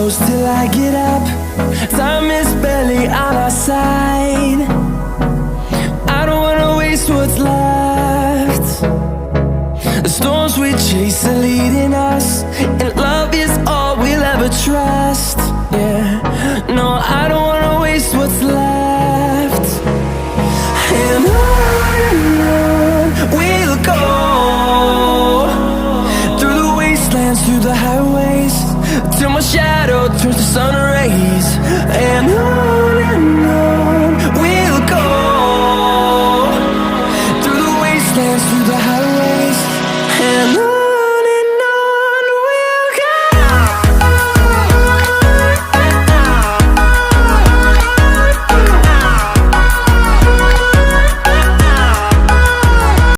close till I get up. Time is barely on our side. I don't wanna waste what's left. The storms we chase are leading us, and love is all we'll ever trust. Yeah, no, I don't wanna waste what's left. And on we'll go, through the wastelands, through the highways, till my shadow turns to sun rays. And on